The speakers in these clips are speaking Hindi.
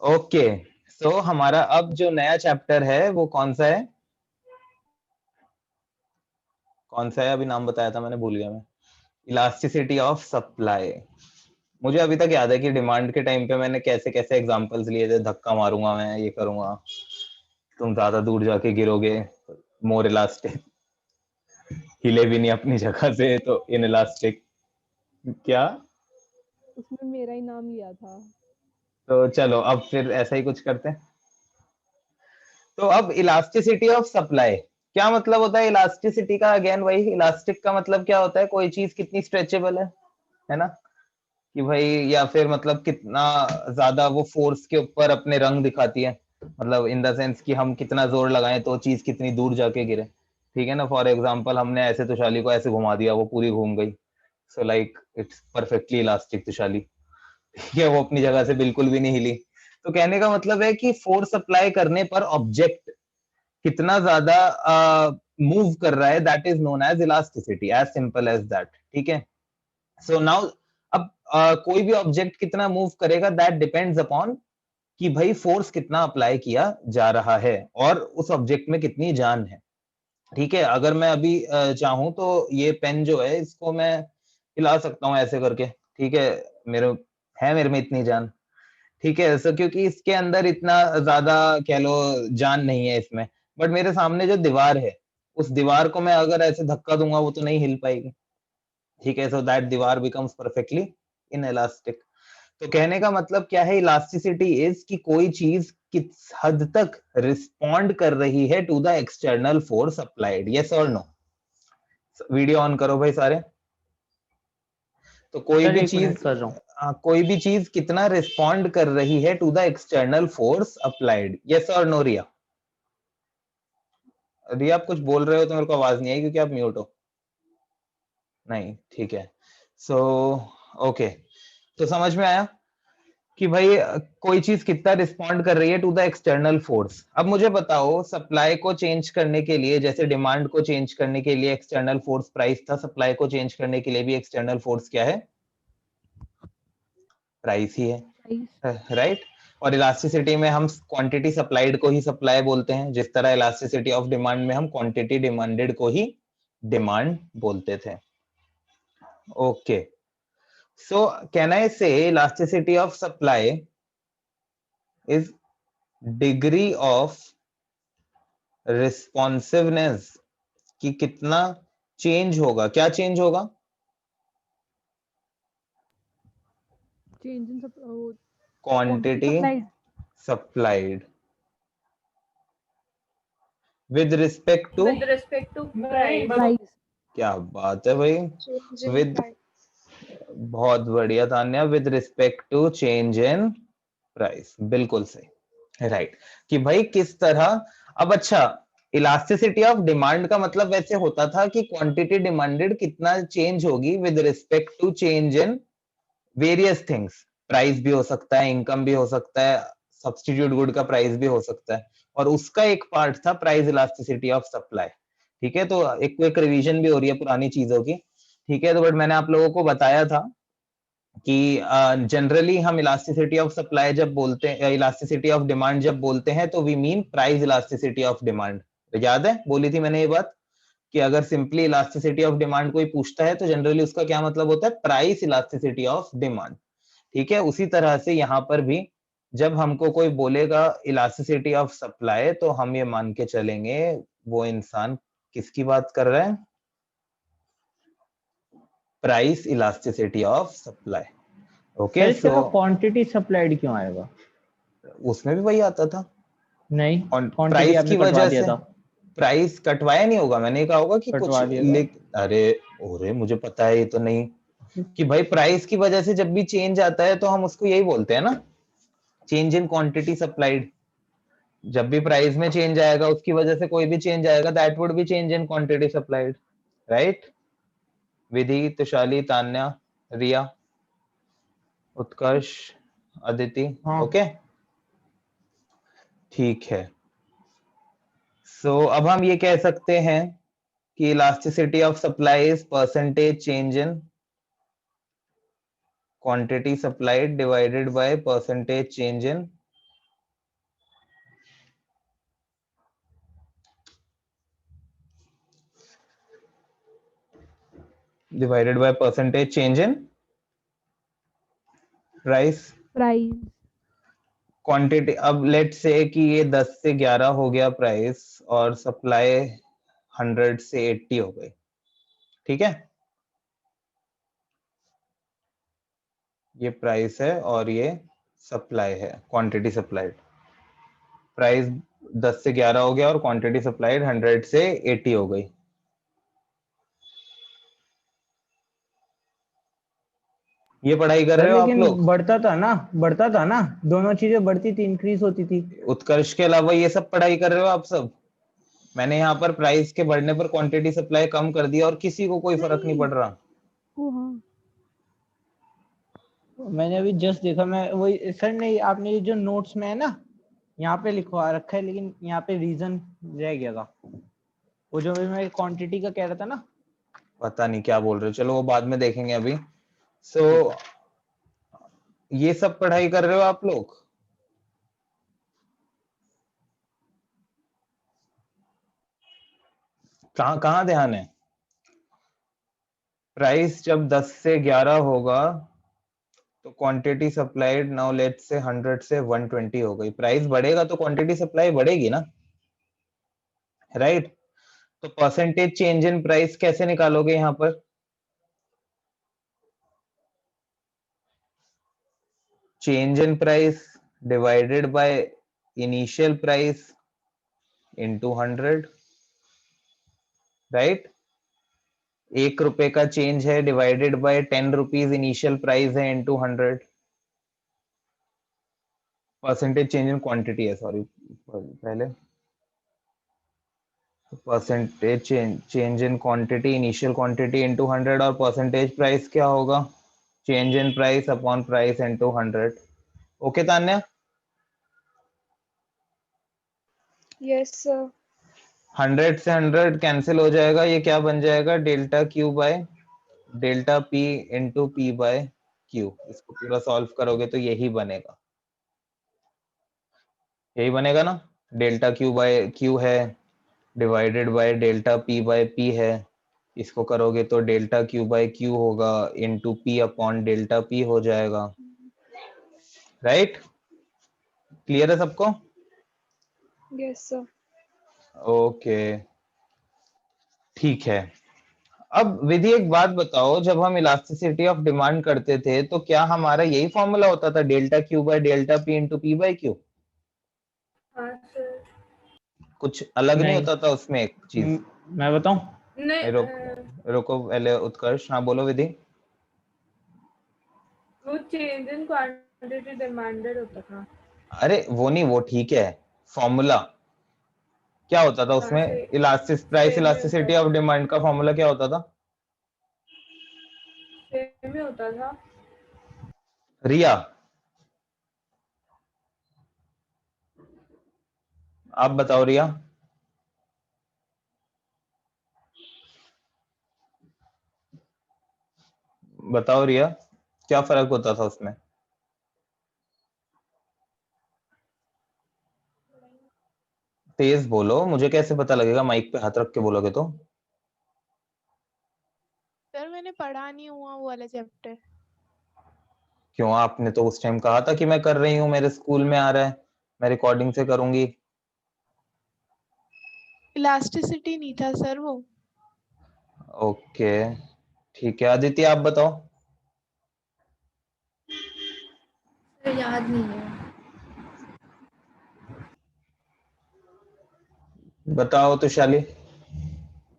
ओके, सो हमारा अब जो नया चैप्टर है वो कौन सा है? कौन सा है? अभी नाम बताया था मैंने, भूल गया मैं। Elasticity of supply. मुझे अभी तक याद है कि डिमांड के टाइम पे मैंने कैसे कैसे एग्जांपल्स लिए थे, धक्का मारूंगा मैं, ये करूंगा, तुम ज्यादा दूर जाके गिरोगे, मोर इलास्टिक, हिले भी नहीं अपनी जगह से तो इन इलास्टिक। क्या? उसमें मेरा ही नाम लिया था। तो चलो अब फिर ऐसा ही कुछ करते हैं। तो अब इलास्टिसिटी ऑफ सप्लाई क्या मतलब होता है? इलास्टिसिटी का अगेन वही, इलास्टिक का मतलब क्या होता है? कोई चीज कितनी स्ट्रेचेबल है ना? कि भाई, या फिर मतलब कितना ज्यादा वो फोर्स के ऊपर अपने रंग दिखाती है, मतलब इन द सेंस कि हम कितना जोर लगाएं तो चीज कितनी दूर जाके गिरे। ठीक है ना? फॉर एग्जांपल हमने ऐसे तुशाली को ऐसे घुमा दिया, वो पूरी घूम गई, so like it's perfectly elastic Tushali. ठीक है, वो अपनी जगह से बिल्कुल भी नहीं हिली। तो कहने का मतलब है कि फोर्स अप्लाई करने पर ऑब्जेक्ट कितना ज्यादा मूव कर रहा है, that is known as elasticity, as simple as that. ठीक है, सो नाउ अब कोई भी ऑब्जेक्ट कितना मूव करेगा, दैट डिपेंड्स अपॉन कि भाई फोर्स कितना अप्लाई किया जा रहा है और उस ऑब्जेक्ट में कितनी जान है। ठीक है, अगर मैं अभी चाहूं तो ये पेन जो है इसको मैं हिला सकता हूं ऐसे करके। ठीक है, मेरे में इतनी जान। ठीक है, सो क्योंकि इसके अंदर इतना ज्यादा कह लो जान नहीं है इसमें, बट मेरे सामने जो दीवार है, उस दीवार को मैं अगर ऐसे धक्का दूंगा वो तो नहीं हिल पाएगी। ठीक है, सो दैट दीवार बिकम्स परफेक्टली इन इलास्टिक। तो कहने का मतलब क्या है? इलास्टिसिटी इज कि कोई चीज किस हद तक रिस्पॉन्ड कर रही है to the external force applied. Yes और नो? वीडियो ऑन करो भाई सारे। तो सर एक मिनट कर रहा हूँ। कोई भी चीज कितना रिस्पॉन्ड कर रही है to the external force applied. Yes और नो रिया? रिया आप कुछ बोल रहे हो तो मेरे को आवाज नहीं आई क्योंकि आप म्यूट हो। नहीं, ठीक है, सो ओके, तो समझ में आया कि भाई कोई चीज कितना रिस्पॉन्ड कर रही है टू द एक्सटर्नल फोर्स। अब मुझे बताओ, सप्लाई को चेंज करने के लिए, जैसे डिमांड को चेंज करने के लिए एक्सटर्नल फोर्स प्राइस था, सप्लाई को चेंज करने के लिए भी एक्सटर्नल फोर्स क्या है? प्राइस ही है, प्राइस। राइट? और इलास्टिसिटी में हम क्वांटिटी सप्लाइड को ही सप्लाई बोलते हैं, जिस तरह इलास्टिसिटी ऑफ डिमांड में हम क्वांटिटी डिमांडेड को ही डिमांड बोलते थे। Okay, so can I say elasticity of supply is degree of responsiveness, कि कितना चेंज होगा, क्या चेंज होगा? Change in quantity quantity supplied. Supplied with respect to, price. क्या बात है भाई, विद, बहुत बढ़िया Tanya, with respect to change in price, बिल्कुल सही, राइट। कि भाई किस तरह, अब अच्छा, इलास्टिसिटी ऑफ डिमांड का मतलब वैसे होता था कि क्वांटिटी डिमांडेड कितना चेंज होगी with respect to change in various things. Price भी हो सकता है, इनकम भी हो सकता है, सब्स्टिट्यूट गुड का प्राइस भी हो सकता है, और उसका एक पार्ट था प्राइस इलास्टिसिटी ऑफ सप्लाई। ठीक है, तो एक रिवीजन भी हो रही है पुरानी चीजों की। ठीक है, तो बट मैंने आप लोगों को बताया था कि जनरली हम इलास्टिसिटी ऑफ सप्लाई जब बोलते हैं, इलास्टिसिटी ऑफ डिमांड जब बोलते हैं, तो we mean price elasticity of demand. याद है, बोली थी मैंने ये बात कि अगर सिंपली इलास्टिसिटी ऑफ डिमांड कोई पूछता है तो जनरली उसका क्या मतलब होता है? Price elasticity of demand. ठीक है, उसी तरह से यहां पर भी जब हमको कोई बोलेगा इलास्टिसिटी ऑफ सप्लाई, तो हम ये मान के चलेंगे वो इंसान किसकी बात कर रहा है? Price elasticity of supply. Sir okay, इस सो जगह क्वांटिटी सप्लाइड क्यों आएगा? उसमें भी वही आता था, नहीं, और क्वांटिटी प्राइस आपने की कटवा वजह दिया से। था। प्राइस कटवाया नहीं होगा, मैंने कहा होगा कि कुछ कटवा दिया था। अरे, ओरे मुझे पता है ये तो नहीं, कि भाई प्राइस की वजह से जब भी चेंज आता है तो हम उसको यही बोलते हैं ना, चेंज इन क्वांटिटी सप्लाइड। जब भी प्राइस में चेंज आएगा, उसकी वजह से कोई भी चेंज आएगा, that would be change in quantity supplied, right? Vidhi, Tushali, Tanya, Riya, Utkarsh, Aditi. हाँ। ओके, ठीक है, सो अब हम ये कह सकते हैं कि elasticity of supply is percentage change in quantity supplied divided by percentage change in divided by percentage change in price price. Quantity. अब लेट से कि ये 10 से 11 हो गया प्राइस और सप्लाई 100 से 80 हो गई, ठीक है। ये प्राइस है और ये सप्लाई है, क्वांटिटी सप्लाइड। प्राइस 10 से 11 हो गया और क्वांटिटी सप्लाइड 100 से 80 हो गई। ये पढ़ाई कर सर रहे हो आप लेकिन लोग? बढ़ता था ना, दोनों चीजें बढ़ती थी, इंक्रीज होती थी। उत्कर्ष के अलावा ये सब पढ़ाई कर रहे हो आप सब? मैंने यहाँ पर प्राइस के बढ़ने पर क्वांटिटी सप्लाई कम कर दिया और किसी को कोई फर्क नहीं पड़ रहा। ओ हाँ। मैंने अभी जस्ट देखा, मैं वही सर ने आपने ये जो नोट्स में है ना, यहाँ पे लिखवा रखा है, लेकिन यहाँ पे रीजन रह गया था, वो जो मैं क्वांटिटी का कह रहा था ना। पता नहीं क्या बोल रहे हो, चलो वो बाद में देखेंगे अभी। सो ठीक है। ये सब पढ़ाई कर रहे हो आप लोग? कहाँ कहाँ ध्यान है? प्राइस जब 10 से 11 होगा तो क्वांटिटी सप्लाइड नाउ लेट से 100 से 120 हो गई। प्राइस बढ़ेगा तो क्वांटिटी सप्लाई बढ़ेगी ना, राइट? तो परसेंटेज चेंज इन प्राइस कैसे निकालोगे यहाँ पर? Change in price divided by initial price into 100, right? 1 रुपए का चेंज है divided by 10 rupees initial price है into 100। Percentage change in quantity है, सॉरी पहले percentage change in quantity, initial quantity into 100 और परसेंटेज प्राइस क्या होगा? Change in price upon price into 100। Okay Tanya? Yes sir. 100 से 100 कैंसिल हो जाएगा, ये क्या बन जाएगा? Delta Q by delta P into P by Q. इसको पूरा सॉल्व करोगे तो यही बनेगा, यही बनेगा ना। डेल्टा क्यू बाय क्यू है divided bye delta P by P है, इसको करोगे तो डेल्टा क्यू बाय क्यू होगा into P upon delta P हो जाएगा, राइट? क्लियर है सबको? Yes sir. ओके ठीक है। अब विधि एक बात बताओ, जब हम इलास्टिसिटी ऑफ डिमांड करते थे तो क्या हमारा यही फॉर्मूला होता था, delta Q by delta P into P by Q? हाँ सर। कुछ अलग नहीं नहीं। होता था उसमें एक चीज? मैं बताऊं? नहीं रुको पहले उत्कर्ष, हाँ बोलो विधि। वो चेंज इन क्वांटिटी डिमांडेड होता था। अरे वो नहीं, वो ठीक है, फॉर्मूला क्या होता था हाँ उसमें? प्राइस सेम ही होता इलास्टिसिटी ऑफ था। डिमांड का फॉर्मूला क्या होता था? सेम ही होता था। रिया आप बताओ, रिया बताओ, रिया क्या फर्क होता था उसमें? तेज बोलो, मुझे कैसे पता लगेगा? माइक पे हाथ रख के बोलोगे तो। सर मैंने पढ़ा नहीं हुआ वो वाला चैप्टर। क्यों? आपने तो उस टाइम कहा था कि मैं कर रही हूँ, मेरे स्कूल में आ रहा है, मैं रिकॉर्डिंग से करूंगी। इलास्टिसिटी नहीं था सर वो। ओके ठीक है। अदिति आप बताओ। याद नहीं है। बताओ तो शाली।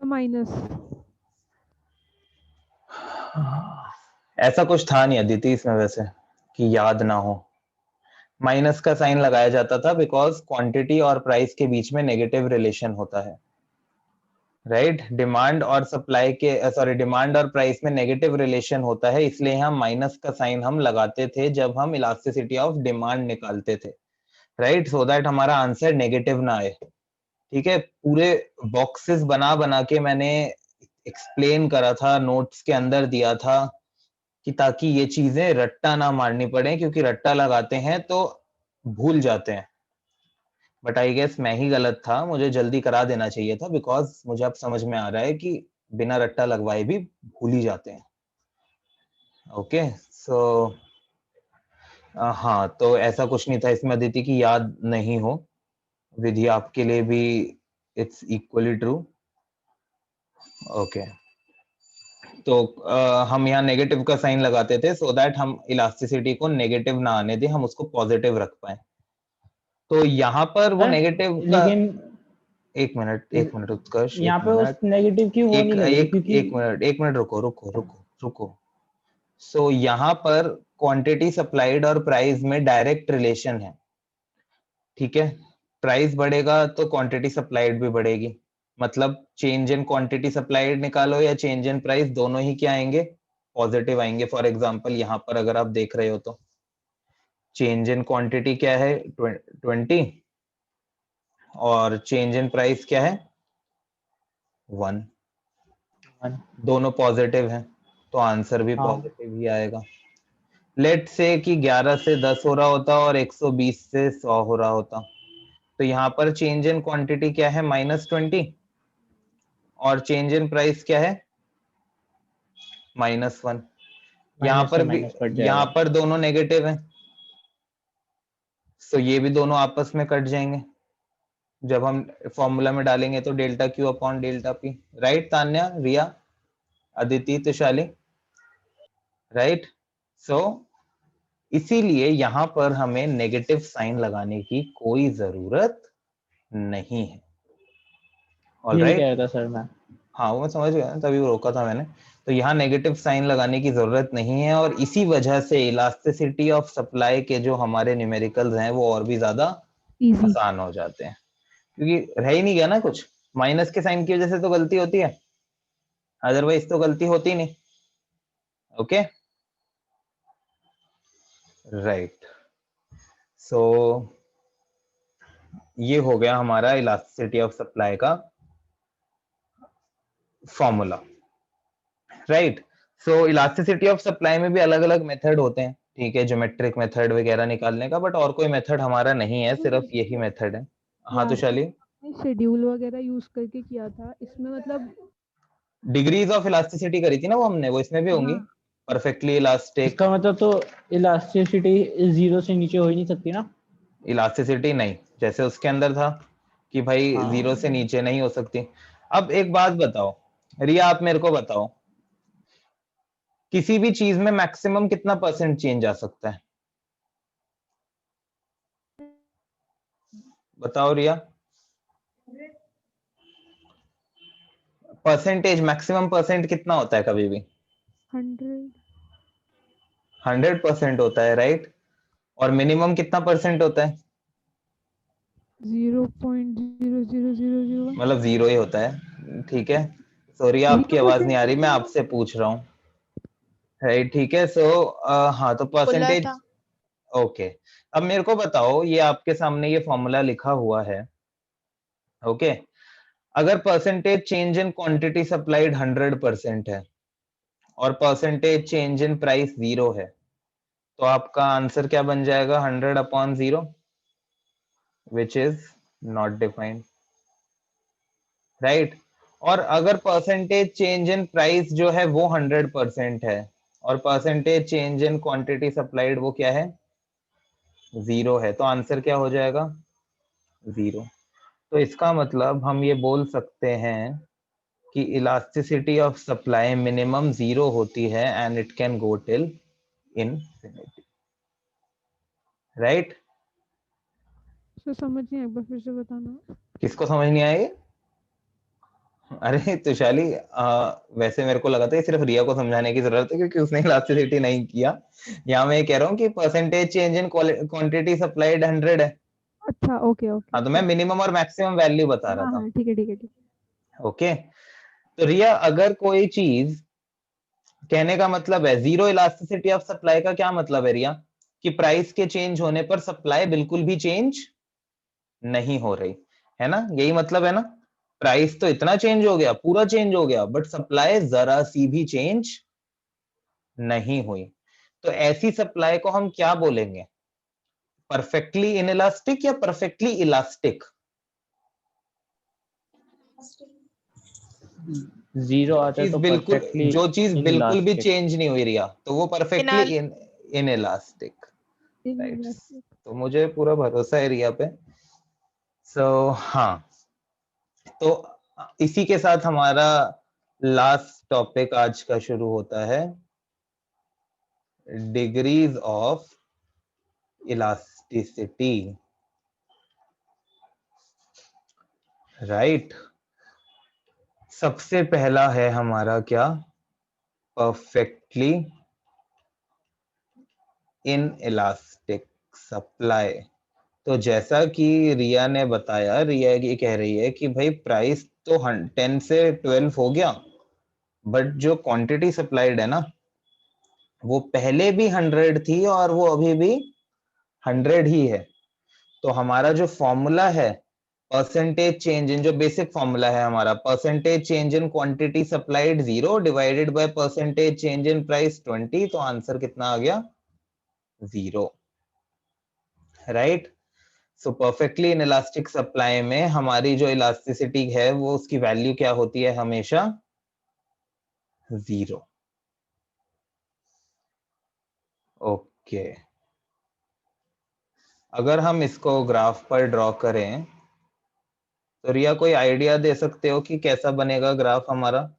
माइनस। ऐसा कुछ था नहीं अदिति इसमें वैसे कि याद ना हो। माइनस का साइन लगाया जाता था बिकॉज क्वांटिटी और प्राइस के बीच में नेगेटिव रिलेशन होता है, राइट? डिमांड और सप्लाई के सॉरी डिमांड और प्राइस में नेगेटिव रिलेशन होता है, इसलिए हम माइनस का साइन हम लगाते थे जब हम इलास्टिसिटी ऑफ डिमांड निकालते थे, राइट? सो दैट हमारा आंसर नेगेटिव ना आए, ठीक है। पूरे बॉक्सेस बना बना के मैंने एक्सप्लेन करा था, नोट्स के अंदर दिया था कि ताकि ये चीजें रट्टा ना मारनी पड़े, क्योंकि रट्टा लगाते हैं तो भूल जाते हैं। बट आई गेस मैं ही गलत था, मुझे जल्दी करा देना चाहिए था, बिकॉज मुझे अब समझ में आ रहा है कि बिना रट्टा लगवाए भी भूल ही जाते हैं। ओके सो हाँ, तो ऐसा कुछ नहीं था इसमें अदिति की याद नहीं हो, विधि आपके लिए भी इट्स इक्वली ट्रू। ओके, तो हम यहाँ नेगेटिव का साइन लगाते थे सो दैट हम इलास्टिसिटी को नेगेटिव ना आने दें, हम उसको पॉजिटिव रख पाए। तो यहाँ पर वो सर, नेगेटिव का लेकिन एक मिनट उत्कर्ष, यहाँ एक पे उस मिनट, नेगेटिव की वो नहीं लग रही क्योंकि एक मिनट रुको। सो यहाँ पर क्वांटिटी सप्लाइड और प्राइस में डायरेक्ट रिलेशन है, ठीक है। प्राइस बढ़ेगा तो क्वांटिटी सप्लाइड भी बढ़ेगी, मतलब चेंज इन क्वांटिटी सप्लाइड निकालो या चेंज इन प्राइस, दोनों ही क्या आएंगे, पॉजिटिव आएंगे। फॉर एग्जांपल यहाँ पर अगर आप देख रहे हो तो चेंज इन क्वांटिटी क्या है 20 और चेंज इन प्राइस क्या है 1, दोनों पॉजिटिव हैं तो आंसर भी हाँ। पॉजिटिव ही आएगा। लेट से कि 11 से 10 हो रहा होता और 120 से 100 हो रहा होता, तो यहाँ पर चेंज इन क्वांटिटी क्या है -20 और चेंज इन प्राइस क्या है -1। यहाँ माइनस पर से भी, माइनस कट यहाँ जाएगा। पर दोनों नेगेटिव हैं, तो ये भी दोनों आपस में कट जाएंगे जब हम फॉर्मूला में डालेंगे तो delta Q upon delta P. Right Tanya, Riya, Aditi, Tushali, right. So इसीलिए यहाँ पर हमें नेगेटिव साइन लगाने की कोई जरूरत नहीं है। यही ऑलराइट, कह रहा था सर मैं। हाँ वो मैं समझ गया, तभी वो रोका था मैंने। तो यहाँ नेगेटिव साइन लगाने की जरूरत नहीं है और इसी वजह से इलास्टिसिटी ऑफ सप्लाई के जो हमारे न्यूमेरिकल्स हैं वो और भी ज्यादा इजी। आसान हो जाते हैं, क्योंकि रह ही नहीं गया ना कुछ, माइनस के साइन की वजह से तो गलती होती है, अदरवाइज तो गलती होती नहीं। ओके राइट, सो ये हो गया हमारा इलास्टिसिटी ऑफ सप्लाई का formula. Right, so elasticity of supply में भी अलग अलग मेथड होते हैं, ठीक है, ज्योमेट्रिक मेथड वगैरह निकालने का, बट और कोई मेथड हमारा नहीं है, सिर्फ यही मेथड है। हाँ तो शाली, शेड्यूल वगैरह यूज करके किया था इसमें, मतलब डिग्रीज ऑफ इलास्टिसिटी करी थी ना वो हमने, वो इसमें भी होंगी। हाँ। परफेक्टली इलास्टिक, इसका मतलब तो इलास्टिसिटी 0 से नीचे हो ही नहीं सकती ना। इलास्टिसिटी नहीं, जैसे उसके अंदर था कि भाई हाँ। 0 से नीचे नहीं हो सकती। अब एक बात बताओ रिया, आप मेरे को बताओ, किसी भी चीज में मैक्सिमम कितना परसेंट चेंज आ सकता है, बताओ रिया। परसेंटेज, मैक्सिमम परसेंट कितना होता है कभी भी? 100, 100% होता है, राइट। और मिनिमम कितना परसेंट होता है? 0.00001। मतलब 0 ही होता है, ठीक है। सॉरी आपकी आवाज नहीं आ रही, मैं आपसे पूछ रहा हूँ, राइट, ठीक है। सो हाँ, तो बोला परसेंटेज, था। ओके। अब मेरे को बताओ, ये आपके सामने ये फॉर्मूला लिखा हुआ है, ओके। अगर percentage change in quantity supplied 100% है और परसेंटेज चेंज इन प्राइस 0 है, तो आपका आंसर क्या बन जाएगा? 100/0, which is not defined, right. और अगर परसेंटेज चेंज इन प्राइस जो है वो 100% है और percentage change in quantity supplied वो क्या है? 0 है, तो आंसर क्या हो जाएगा? 0। तो इसका मतलब हम ये बोल सकते हैं कि इलास्टिसिटी ऑफ सप्लाई मिनिमम 0 होती है and it can go till infinity, right. Sir समझ नहीं, एक बार फिर से बताना। किसको समझ नहीं आएगी? अरे तुषाली, वैसे मेरे को लगा था कि सिर्फ रिया को समझाने की जरूरत है क्योंकि उसने इलास्टिसिटी नहीं किया। यहाँ मैं कह रहा हूँ कि percentage change in quantity supplied 100 है। अच्छा, ओके ओके। हाँ, तो मैं मिनिमम और मैक्सिमम वैल्यू बता रहा हाँ था, हाँ, ठीक है ठीक है ठीक ओके। तो रिया, अगर कोई चीज, कहने का मतलब है जीरो इलास्टिसिटी ऑफ सप्लाई का क्या मतलब है रिया? कि प्राइस के चेंज होने पर सप्लाई बिल्कुल भी चेंज नहीं हो रही है ना, यही मतलब है ना। प्राइस तो इतना चेंज हो गया, पूरा चेंज हो गया, बट सप्लाई जरा सी भी चेंज नहीं हुई। तो ऐसी सप्लाई को हम क्या बोलेंगे? परफेक्टली इनइलास्टिक या परफेक्टली इलास्टिक? जीरो आता है चीज तो बिल्कुल परफेक्टली जो चीज बिल्कुल भी इनइलास्टिक। चेंज नहीं हुई रिया, तो वो perfectly in elastic, right. Inelastic. तो मुझे पूरा भरोसा है रिया पे। सो हाँ, तो इसी के साथ हमारा लास्ट टॉपिक आज का शुरू होता है, डिग्रीज ऑफ इलास्टिसिटी, राइट। सबसे पहला है हमारा क्या, परफेक्टली इन इलास्टिक सप्लाई। तो जैसा कि रिया ने बताया, रिया ये कह रही है कि भाई प्राइस तो 10 से 12 हो गया, बट जो क्वांटिटी सप्लाइड है ना, वो पहले भी 100 थी और वो अभी भी 100 ही है। तो हमारा जो फॉर्मूला है, परसेंटेज चेंज इन, जो बेसिक फॉर्मूला है हमारा, percentage change in quantity supplied 0 divided by percentage change in price 20, तो आंसर कितना आ गया, 0, right. So perfectly in elastic supply में हमारी जो इलास्टिसिटी है, वो उसकी वैल्यू क्या होती है, हमेशा 0। ओके, अगर हम इसको ग्राफ पर ड्रॉ करें, तो रिया कोई आइडिया दे सकते हो कि कैसा बनेगा ग्राफ हमारा।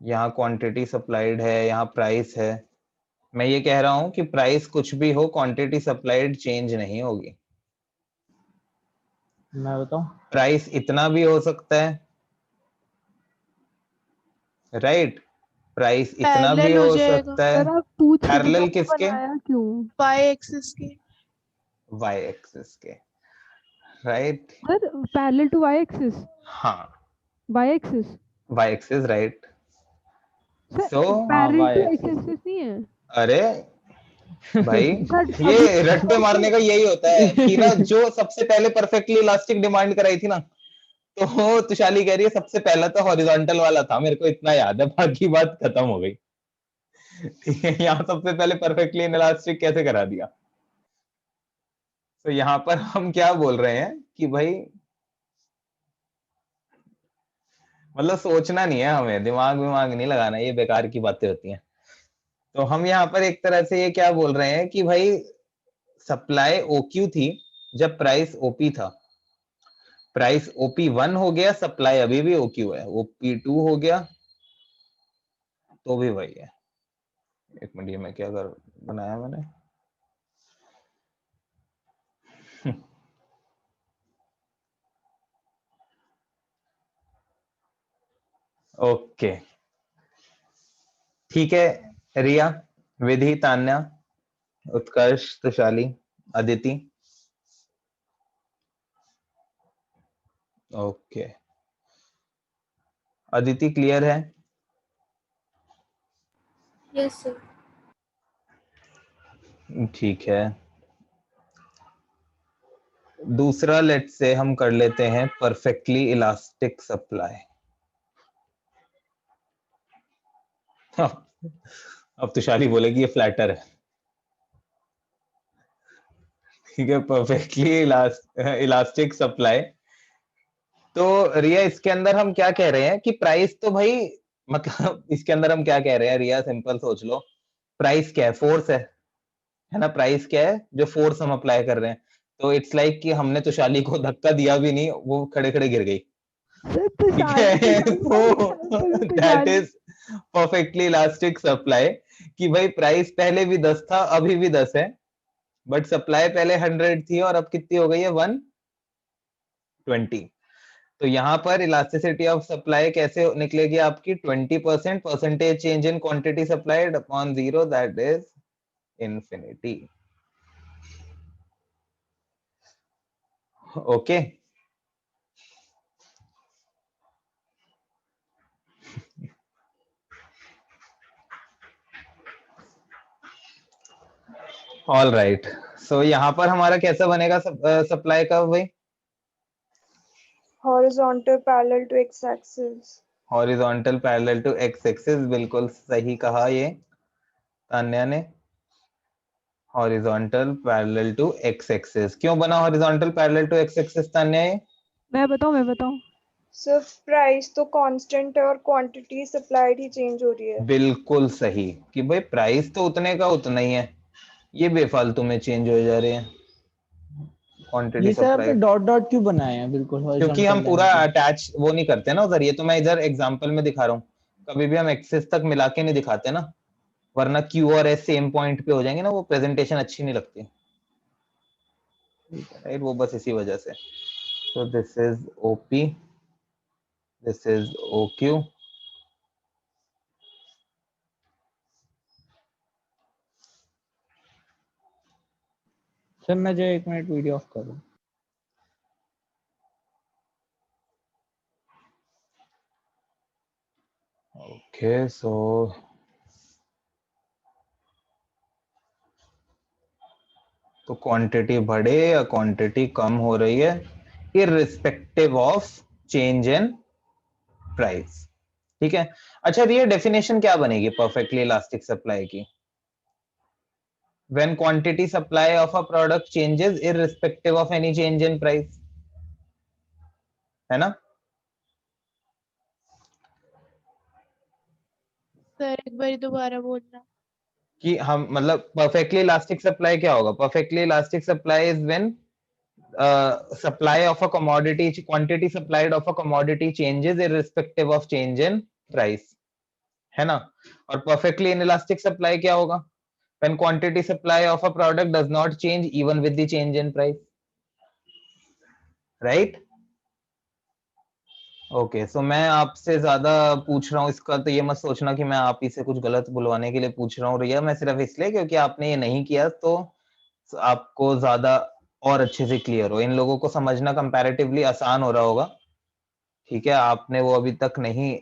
यहाँ क्वांटिटी सप्लाइड है, यहाँ प्राइस है। मैं ये कह रहा हूं कि प्राइस कुछ भी हो, क्वांटिटी सप्लाइड चेंज नहीं होगी। मैं बताऊं, प्राइस इतना भी हो सकता है, राइट। प्राइस इतना भी पैरेलल हो हो जाएगा सकता है। सर आप पूछ रहे थे तो पैरेलल आपने किसके, बनाया क्यों? वाई एक्सिस के। वाई एक्सिस के, right. Sir parallel to Y axis, हाँ, Y axis. Y axis, right. Sir so हाँ parallel Y to X axis. Axis नहीं है अरे भाई, सर। अभी ये रट्टे मारने का यही होता है कि ना, जो सबसे पहले परफेक्टली इलास्टिक डिमांड कराई थी ना, तो तुषाली कह रही है सबसे पहला तो हॉरिजॉन्टल वाला था, मेरे को इतना याद है, बाकी बात खत्म हो गई। ठीक है, यहाँ सबसे पहले परफेक्टली इलास्टिक कैसे करा दिया। तो यहाँ पर हम क्या बोल रहे हैं कि भाई, मतलब सोचना नहीं है हमें, दिमाग विमाग नहीं लगाना, ये बेकार की बातें होती हैं। तो हम यहाँ पर एक तरह से ये क्या बोल रहे हैं कि भाई, सप्लाई OQ थी जब प्राइस OP था, प्राइस OP1 हो गया, सप्लाई अभी भी OQ है, OP2 हो गया तो भी वही है। एक मिनट, ये मैं क्या कर बनाया मैंने ओके, ठीक है। रिया, विधि, तान्या, उत्कर्ष, तुषाली, अदिति, ओके। अदिति क्लियर है? Yes sir. ठीक है। दूसरा लेट से हम कर लेते हैं, परफेक्टली इलास्टिक सप्लाई। अब तुषाली बोलेगी ये फ्लैटर है। ठीक है, परफेक्टली इलास्टिक सप्लाई। तो रिया, इसके अंदर हम क्या कह रहे हैं कि प्राइस तो भाई, मतलब इसके अंदर हम क्या कह रहे हैं रिया, सिंपल सोच लो। प्राइस क्या है, फोर्स है ना। प्राइस क्या है, जो फोर्स हम अप्लाई कर रहे हैं। तो इट्स लाइक कि हमने तुषाली को धक्का दिया भी नहीं, वो खड़े खड़े गिर गई। सर ठीक तुषाली है, तो that Tushali is perfectly elastic supply. कि भाई प्राइस पहले भी 10 था, अभी भी 10 है, बट सप्लाई पहले 100 थी और अब कितनी हो गई है, 120। तो यहाँ पर इलास्टिसिटी ऑफ सप्लाई कैसे निकलेगी आपकी, 20% percentage change in quantity supplied upon 0, that is infinity. Okay, all right. So यहाँ पर हमारा कैसा बनेगा सप्लाई का भाई, horizontal parallel to X axis. Horizontal parallel to X axis, बिल्कुल सही कहा ये तान्या ने, horizontal parallel to X axis. क्यों बना horizontal parallel to X axis Tanya ये? मैं बताऊं सिर्फ प्राइस तो कांस्टेंट है और क्वांटिटी सप्लाइड ही चेंज हो रही है। बिल्कुल सही कि भाई प्राइस तो उतने का उतना ही है, ये बेफालतू में चेंज हो जा रहे हैं क्वांटिटी ये सर आपने सप्लाई, डॉट डॉट क्यों बनाए हैं बिल्कुल क्योंकि हम हॉरिजॉन्टल पूरा लाइन पे? अटैच वो नहीं करते ना उधर। ये तो मैं इधर एग्जांपल में दिखा रहा हूँ, कभी भी हम एक्सेस तक मिला के नहीं दिखाते ना, वरना क्यू और एस सेम पॉइंट पे हो जाएंगे ना, वो प्रेजेंटेशन अच्छी नहीं लगती, राइट? वो बस इसी वजह से। तो this is OP, this is OQ, sir मैं जो 1 मिनट वीडियो ऑफ करूँ। ओके। सो तो क्वांटिटी बढ़े या क्वांटिटी कम हो रही है, irrespective of change in price, ठीक है। अच्छा, ये डेफिनेशन क्या बनेगी परफेक्टली इलास्टिक सप्लाई की? when quantity supply of a product changes irrespective of any change in price, है ना? सर एक बार दोबारा बोलना। कि हम मतलब परफेक्टली इलास्टिक सप्लाई क्या होगा? Perfectly elastic supply is when supply of a commodity, quantity supplied of a commodity changes irrespective of change in price, है ना? और perfectly inelastic supply क्या होगा? when quantity supply of a product does not change even with the change in price, right? Okay. So मैं आपसे ज्यादा पूछ रहा हूँ इसका, तो ये मत सोचना कि मैं आप ही से कुछ गलत बुलवाने के लिए पूछ रहा हूँ रिया, मैं सिर्फ इसलिए क्योंकि आपने ये नहीं किया तो आपको ज्यादा और अच्छे से क्लियर हो, इन लोगों को समझना कंपैरेटिवली आसान हो रहा होगा, ठीक है? आपने वो अभी तक नहीं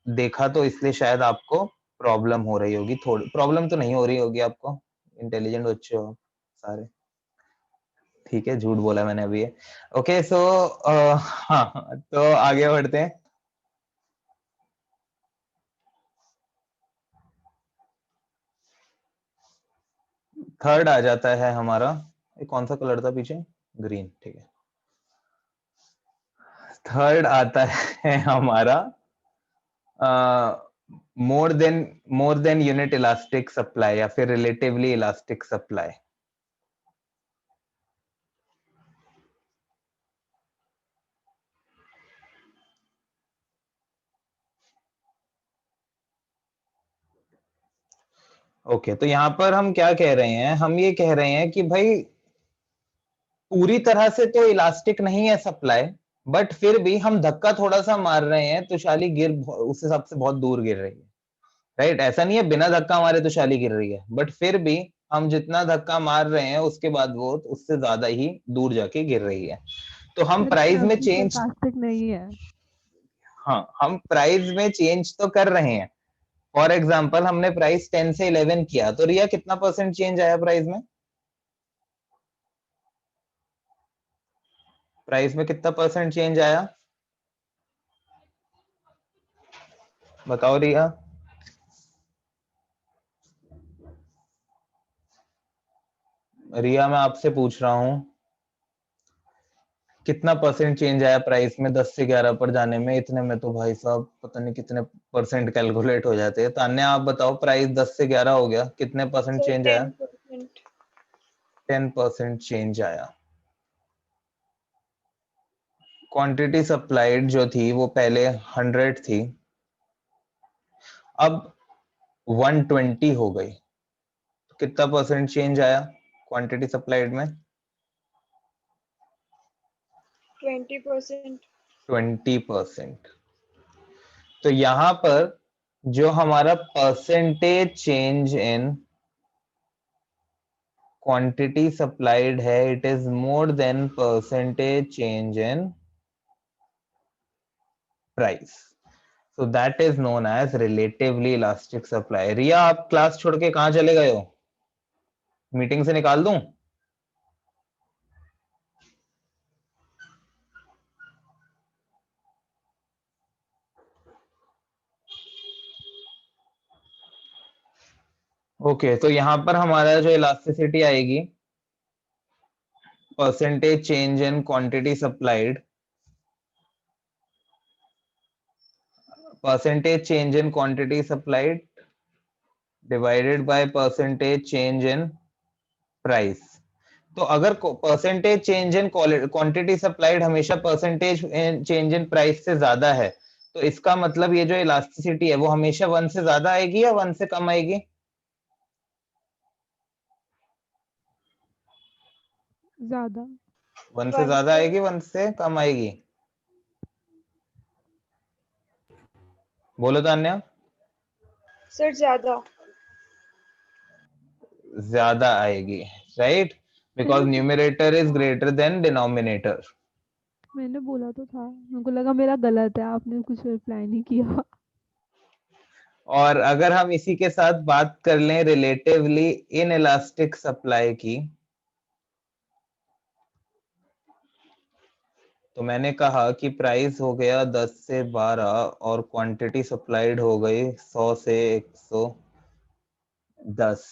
देखा तो इसलिए शायद आपको प्रॉब्लम हो रही होगी, थोड़ी प्रॉब्लम तो नहीं हो रही होगी आपको, इंटेलिजेंट बच्चे हो सारे, ठीक है? झूठ बोला मैंने अभी। ओके। सो हाँ, तो आगे बढ़ते हैं। थर्ड आ जाता है हमारा, ये कौन सा कलर था पीछे? ग्रीन, ठीक है। थर्ड आता है हमारा more than unit elastic supply या फिर रिलेटिवली इलास्टिक सप्लाई। ओके, तो यहां पर हम क्या कह रहे हैं? हम ये कह रहे हैं कि भाई पूरी तरह से तो इलास्टिक नहीं है सप्लाई, बट फिर भी हम धक्का थोड़ा सा मार रहे हैं तो शाली उस हिसाब से बहुत दूर गिर रही है, राइट? ऐसा नहीं है बिना धक्का मारे तो शाली गिर रही है, बट फिर भी हम जितना धक्का मार रहे हैं उसके बाद वो उससे ज्यादा ही दूर जाके गिर रही है। तो हम सर प्राइस ये में अभी से चेंज, इलास्टिक नहीं है। हाँ हम प्राइस में चेंज तो कर रहे हैं। फॉर एग्जाम्पल हमने प्राइस 10 से 11 किया, तो रिया कितना परसेंट चेंज आया प्राइस में? प्राइस में कितना परसेंट चेंज आया बताओ रिया? रिया मैं आपसे पूछ रहा हूँ, कितना परसेंट चेंज आया प्राइस में 10 से 11 पर जाने में? इतने में तो भाई साहब पता नहीं कितने परसेंट कैलकुलेट हो जाते हैं। तान्या आप बताओ, प्राइस 10 से 11 हो गया, कितने परसेंट सर चेंज आया? 10%। 10% चेंज आया। क्वांटिटी सप्लाइड जो थी वो पहले 100 थी, अब 120 हो गई, तो कितना परसेंट चेंज आया क्वांटिटी सप्लाइड में? 20%। 20%। तो यहां पर जो हमारा percentage change in quantity supplied है, it is more than percentage change in price, so that is known as relatively elastic supply. Riya आप क्लास छोड़ के कहां चले गए हो? मीटिंग से निकाल दूं? ओके, तो यहां पर हमारा जो इलास्टिसिटी आएगी, percentage change in quantity supplied percentage change in quantity supplied divided by percentage change in price. तो अगर percentage change in quantity supplied हमेशा परसेंटेज चेंज इन प्राइस से ज्यादा है, तो इसका मतलब ये जो इलास्टिसिटी है वो हमेशा 1 से ज्यादा आएगी या 1 से कम आएगी? ज्यादा। 1 से ज्यादा आएगी, 1 से कम आएगी? बोलो तान्या। सर ज्यादा। ज्यादा आएगी, right, because numerator is greater than denominator. मैंने बोला तो था, मेरे को लगा मेरा गलत है, आपने कुछ रिप्लाई नहीं किया। और अगर हम इसी के साथ बात कर लें रिलेटिवली इन इलास्टिक सप्लाई की, तो मैंने कहा कि प्राइस हो गया 10 से 12 और क्वांटिटी सप्लाइड हो गई 100 से 110।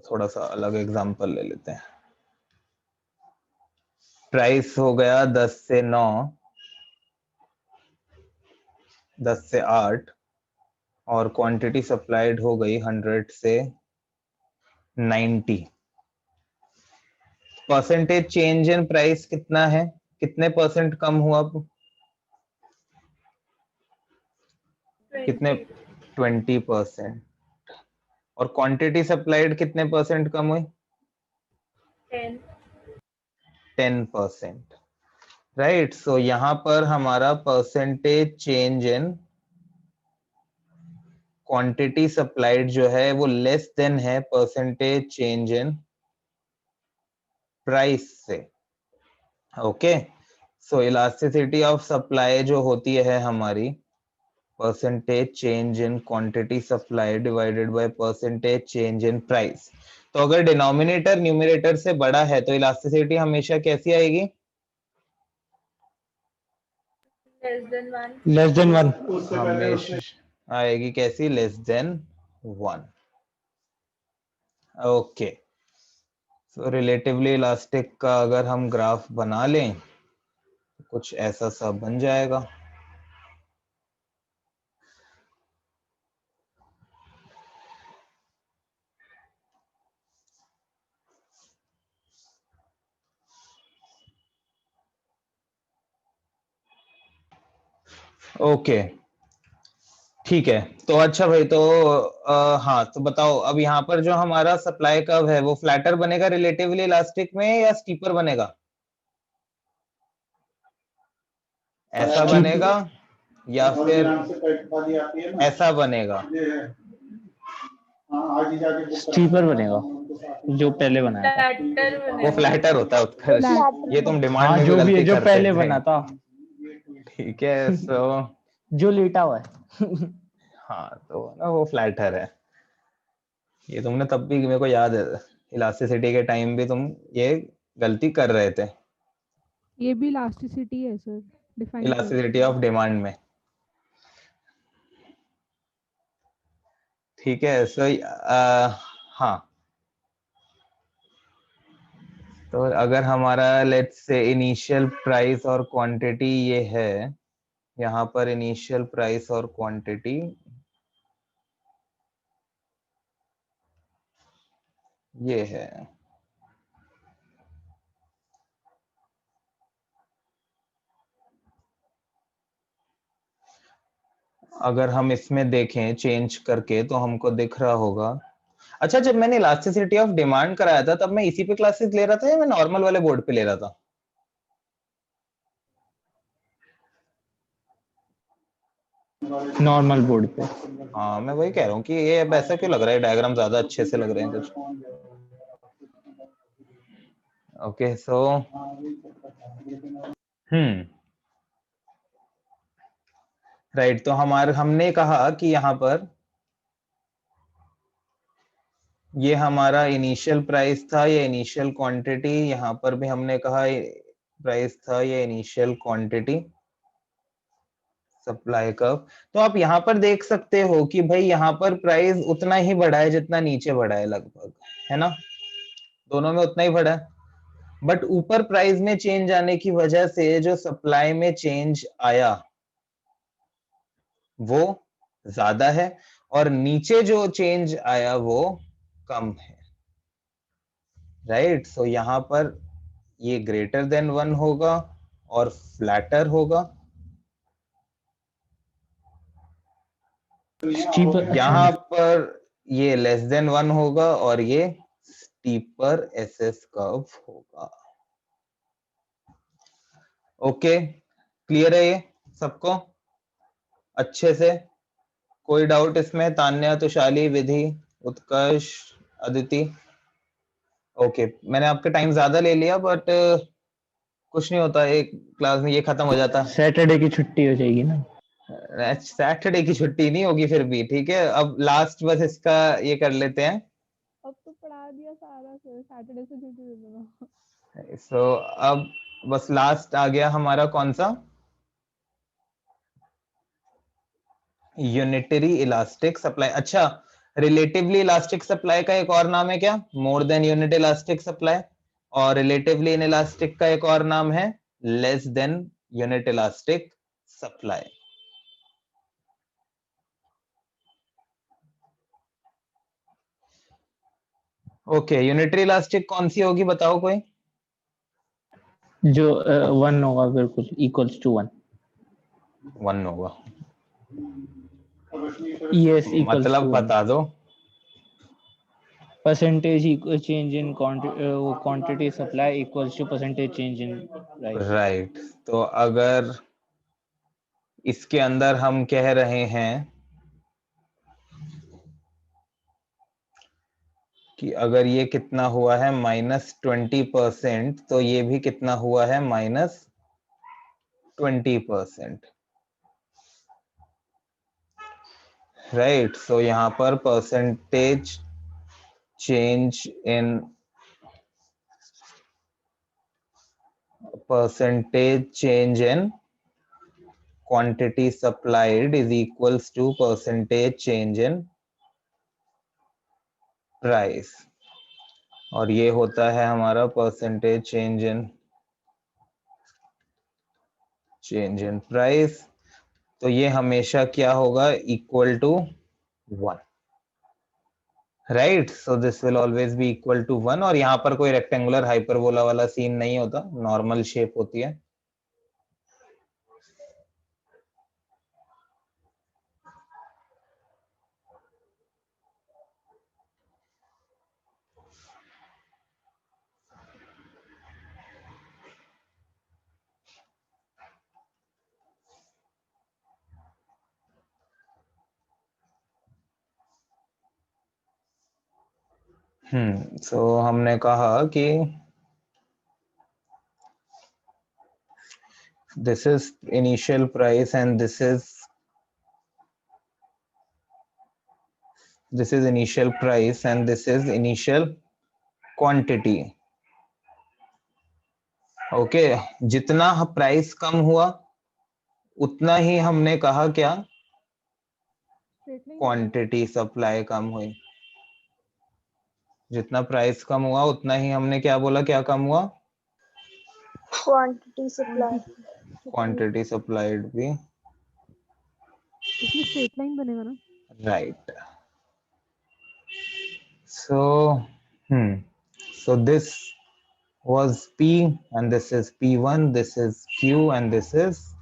थोड़ा सा अलग एग्जांपल ले लेते हैं। प्राइस हो गया 10 से 9, 10 से 8 और क्वांटिटी सप्लाइड हो गई 100 से 90। परसेंटेज चेंज इन प्राइस कितना है, कितने परसेंट कम हुआ? कितने? 20%। और क्वांटिटी सप्लाइड कितने परसेंट कम हुई? 10%, राइट। सो यहां पर हमारा percentage change in quantity supplied जो है वो लेस देन है परसेंटेज चेंज इन प्राइस से। Okay, so elasticity of supply जो होती है हमारी percentage change in quantity supply divided by percentage change in price. तो अगर डिनोमिनेटर न्यूमरेटर से बड़ा है तो इलास्टिसिटी हमेशा कैसी आएगी? Less than 1। हमेशा आएगी कैसी? Less than 1। ओके, सो रिलेटिवली इलास्टिक का अगर हम ग्राफ बना लें तो कुछ ऐसा सा बन जाएगा। ओके, ठीक है। तो अच्छा भाई, तो हाँ, तो बताओ अब यहाँ पर जो हमारा सप्लाई कर्व है वो फ्लैटर बनेगा रिलेटिवली इलास्टिक में या स्टीपर बनेगा? ऐसा बनेगा या फिर ऐसा बनेगा? स्टीपर बनेगा जो पहले बनाया था। वो फ्लैटर होता है उत्कर्ष, Flatter ये तुम डिमांड हाँ में भी जो भी है, गलती जो करते पहले थे। बना था, ठीक है, सो जो लेटा हुआ है। हाँ, तो ना वो फ्लैटर है। ये तुमने तब भी, मेरे को याद है, इलास्टिसिटी के टाइम भी तुम ये गलती कर रहे थे, ये भी इलास्टिसिटी है sir, define elasticity of demand में। ठीक है, सो हाँ, तो अगर हमारा लेट्स से इनिशियल प्राइस और क्वांटिटी ये है, यहाँ पर इनिशियल प्राइस और क्वांटिटी ये है, अगर हम इसमें देखें चेंज करके तो हमको दिख रहा होगा। अच्छा, जब मैंने इलास्टिसिटी ऑफ डिमांड कराया था तब मैं इसी पे क्लासेस ले रहा था या मैं नॉर्मल वाले बोर्ड पे ले रहा था? नॉर्मल बोर्ड पे। हाँ, मैं वही कह रहा हूँ कि ये अब ऐसा क्यों लग रहा है, डायग्राम ज्यादा अच्छे से लग रहे हैं कुछ। ओके, सो राइट, तो हमने कहा कि यहाँ पर ये हमारा इनिशियल प्राइस था, ये इनिशियल क्वांटिटी, यहाँ पर भी हमने कहा प्राइस था, ये इनिशियल क्वांटिटी सप्लाई कर्व। तो आप यहाँ पर देख सकते हो कि भाई यहाँ पर प्राइस उतना ही बढ़ा है जितना नीचे बढ़ा है लगभग, है ना? दोनों में उतना ही बढ़ा है। बट ऊपर प्राइस में चेंज आने की वजह से जो सप्लाई में चेंज आया वो ज्यादा है और नीचे जो चेंज आया वो कम है, राइट। सो यहां पर ये ग्रेटर देन 1 होगा और फ्लैटर होगा, स्टीपर, यहां पर ये लेस देन 1 होगा और ये स्टीपर एसएस कर्व होगा। ओके, क्लियर है ये सबको अच्छे से? कोई डाउट इसमें? तान्या, तुशाली, विधि, उत्कर्ष, अदिति? ओके, मैंने आपका टाइम ज्यादा ले लिया बट कुछ नहीं होता, एक क्लास में ये खत्म हो जाता। सैटरडे की छुट्टी हो जाएगी ना। सैटरडे की छुट्टी नहीं होगी फिर भी, ठीक है। अब लास्ट बस इसका ये कर लेते हैं। अब तो पढ़ा दिया सारा, फिर सैटरडे से छुट्टी दे देना। सो अब बस लास्ट आ गया हमारा कौन सा? Unitary elastic supply. अच्छा, रिलेटिवली इलास्टिक सप्लाई का एक और नाम है क्या? More than unit elastic supply. और रिलेटिवली इनइलास्टिक का एक और नाम है less than unit elastic supply. Okay, unitary elastic कौन सी होगी बताओ कोई? जो 1 होगा, बिल्कुल इक्वल्स टू 1। 1 होगा, यस, इक्वल्स मतलब टू 1। बता दो। Percentage change in quantity supply equals to percentage change in price. Right, तो अगर इसके अंदर हम कह रहे हैं कि अगर ये कितना हुआ है -20%, तो ये भी कितना हुआ है -20%, राइट। सो यहाँ पर percentage change in quantity supplied is equals to percentage change in price, और ये होता है हमारा परसेंटेज चेंज इन प्राइस। तो ये हमेशा क्या होगा? Equal to 1, right. So this will always be equal to 1, और यहाँ पर कोई रेक्टेंगुलर हाइपरबोला वाला सीन नहीं होता, नॉर्मल शेप होती है। सो हमने कहा कि this is initial price and this is initial price and this is initial quantity। Okay, जितना प्राइस कम हुआ उतना ही हमने कहा क्या? स्ट्रेट लाइन क्वांटिटी सप्लाई कम हुई। जितना प्राइस कम हुआ उतना ही हमने क्या बोला, क्या कम हुआ? Quantity supply. क्वांटिटी सप्लाइड भी, इसमें स्ट्रेट लाइन बनेगा ना? Right. So so this was P and this is P1, this is Q and this is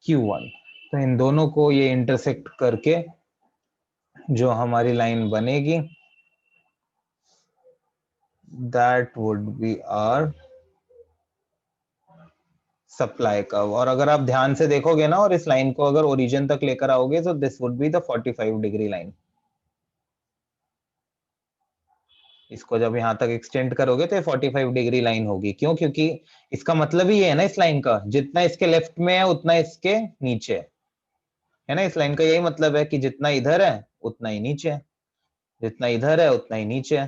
Q1। तो इन दोनों को ये इंटरसेक्ट करके जो हमारी लाइन बनेगी that would be our supply curve. और अगर आप ध्यान से देखोगे ना और इस लाइन को अगर ओरिजिन तक लेकर आओगे तो this would be the 45 degree line. इसको जब यहां तक एक्सटेंड करोगे तो 45 डिग्री लाइन होगी। क्यों? क्योंकि इसका मतलब ही ये है ना इस लाइन का, जितना इसके लेफ्ट में है उतना इसके नीचे है ना। इस लाइन का यही मतलब है कि जितना इधर है उतना ही नीचे है, जितना इधर है उतना ही नीचे है।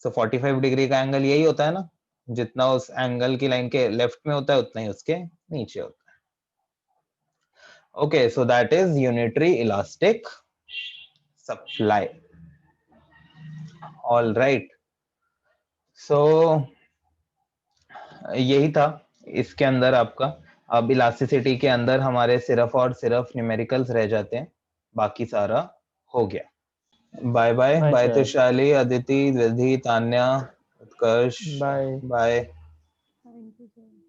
तो 45 डिग्री का एंगल यही होता है ना, जितना उस एंगल की लाइन के लेफ्ट में होता है उतना ही उसके नीचे होता है। Okay, so that is unitary elastic supply. All right, so यही था इसके अंदर आपका। अब इलास्टिसिटी के अंदर हमारे सिर्फ और सिर्फ न्यूमेरिकल्स रह जाते हैं, बाकी सारा हो गया। Bye bye bye bye sir. Tushali, Aditi, Vidhi, Tanya, Utkarsh, bye. Bye. Thank you sir.